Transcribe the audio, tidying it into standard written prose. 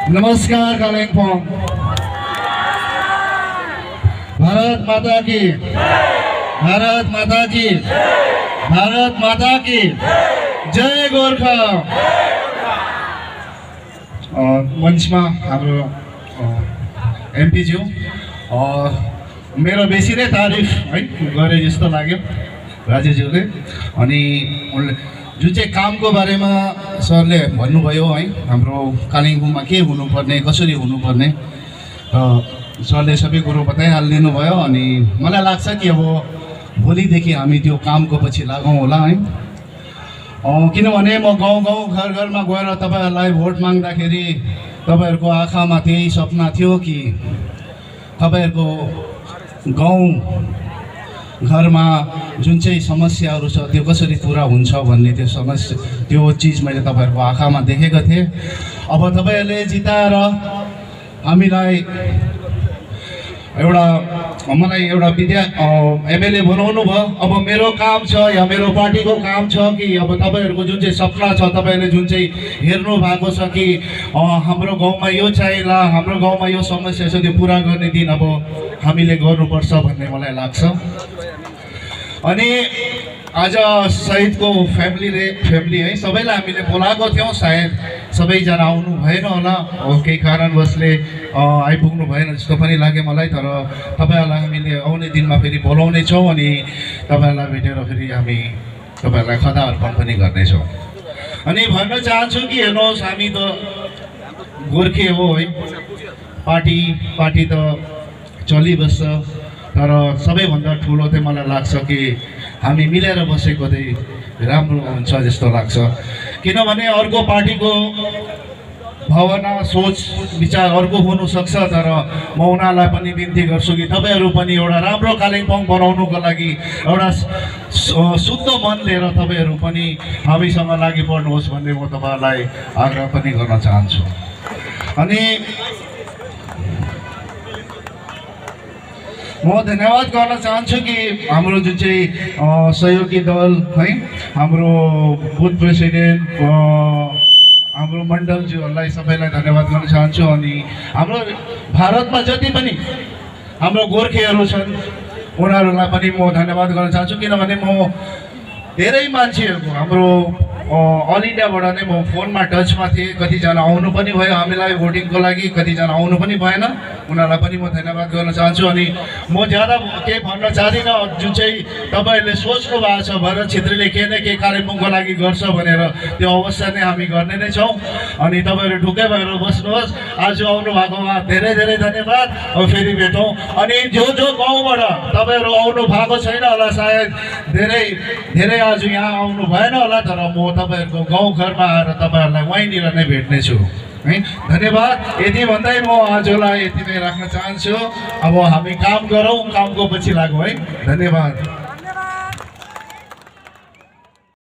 नमस्कार कालिम्पोङ। भारत माता की, भारत माता की, भारत माता की जय गोर्खा। मञ्चमा हाम्रो एमपीज्यू मेरो बेसी नै तारिफ है गरे जस्तो लाग्यो राजेज्यूले। अनि उनले जुन चाहिँ कामको बारेमा सरले भन्नुभयो है, हाम्रो कालिम्पोङमा के हुनुपर्ने, कसरी हुनुपर्ने, सरले सबै कुरो बताइहालिदिनु भयो। अनि मलाई लाग्छ कि अब भोलिदेखि हामी त्यो कामको पछि लागौँ होला है। किनभने म गाउँ गाउँ घर घरमा गएर तपाईँहरूलाई भोट माग्दाखेरि तपाईँहरूको आँखामा त्यही सपना थियो कि तपाईँहरूको गाउँ घरमा जुन चाहिँ समस्याहरू छ त्यो कसरी पुरा हुन्छ भन्ने त्यो चिज मैले तपाईँहरूको आँखामा देखेको थिएँ। अब तपाईँहरूले जिताएर हामीलाई मलाई एउटा एमएलए बनाउनु भयो। अब मेरो काम छ या मेरो पार्टीको काम छ कि अब तपाईँहरूको जुन चाहिँ सपना छ, तपाईँहरूले जुन चाहिँ हेर्नु भएको छ कि हाम्रो गाउँमा यो चाहिएला, हाम्रो गाउँमा यो समस्या छ, त्यो पुरा गर्ने दिन अब हामीले गर्नुपर्छ भन्ने मलाई लाग्छ। अनि आज शहीदको फ्यामिली है सबैलाई हामीले बोलाएको थियौँ, सायद सबैजना आउनु भएन होला, केही कारणवशले आइपुग्नु भएन जस्तो पनि लाग्यो मलाई। तर तपाईँहरूलाई हामीले आउने दिनमा फेरि बोलाउने छौँ अनि तपाईँहरूलाई भेटेर फेरि हामी तपाईँहरूलाई खदा अर्पण पनि गर्नेछौँ। अनि भन्न चाहन्छु कि हेर्नुहोस्, हामी त गोर्खे हो है, पार्टी त चलिबस्छ, तर सबैभन्दा ठुलो चाहिँ मलाई लाग्छ कि हामी मिलेर बसेको चाहिँ राम्रो हुन्छ जस्तो लाग्छ। किनभने अर्को पार्टीको भावना, सोच, विचार अर्को हुनसक्छ, तर म उनीहरूलाई पनि बिन्ती गर्छु कि तपाईँहरू पनि एउटा राम्रो कालिम्पोङ बनाउनुको लागि एउटा शुद्ध मन लिएर तपाईँहरू पनि हामीसँग लागि पर्नुहोस् भन्ने म तपाईँहरूलाई आग्रह पनि गर्न चाहन्छु। अनि म धन्यवाद गर्न चाहन्छु कि हाम्रो जुन चाहिँ सहयोगी दल है, हाम्रो बुथ प्रेसिडेन्ट, हाम्रो मण्डलज्यूहरूलाई सबैलाई धन्यवाद गर्न चाहन्छु। अनि हाम्रो भारतमा जति पनि हाम्रो गोर्खेहरू छन् उनीहरूलाई पनि म धन्यवाद गर्न चाहन्छु। किनभने म धेरै मान्छेहरूको हाम्रो अल इन्डियाबाट नै म फोनमा टचमा थिएँ, कतिजना आउनु पनि भयो हामीलाई भोटिङको लागि, कतिजना आउनु पनि भएन, उनीहरूलाई पनि म धन्यवाद गर्न चाहन्छु। अनि म ज्यादा केही भन्न चाहदिनँ। जुन चाहिँ तपाईँहरूले सोच्नु भएको छ भरत छेत्रीले के न के कालिम्पोङको लागि गर्छ भनेर, त्यो अवश्य नै हामी गर्ने नै छौँ। अनि तपाईँहरू ढुक्कै भएर बस्नुहोस्। आज आउनु भएकोमा धेरै धेरै धन्यवाद। अब फेरि भेटौँ। अनि जो गाउँबाट तपाईँहरू आउनु भएको छैन होला, सायद धेरै आज यहाँ आउनु भएन होला, तर म तपाईँहरूको गाउँघरमा आएर तपाईँहरूलाई वहीँनिर नै भेट्नेछु है। धन्यवाद। यति भन्दै म आजलाई यति नै राख्न चाहन्छु। अब हामी काम गरौँ, कामको पछि लागौँ है। धन्यवाद।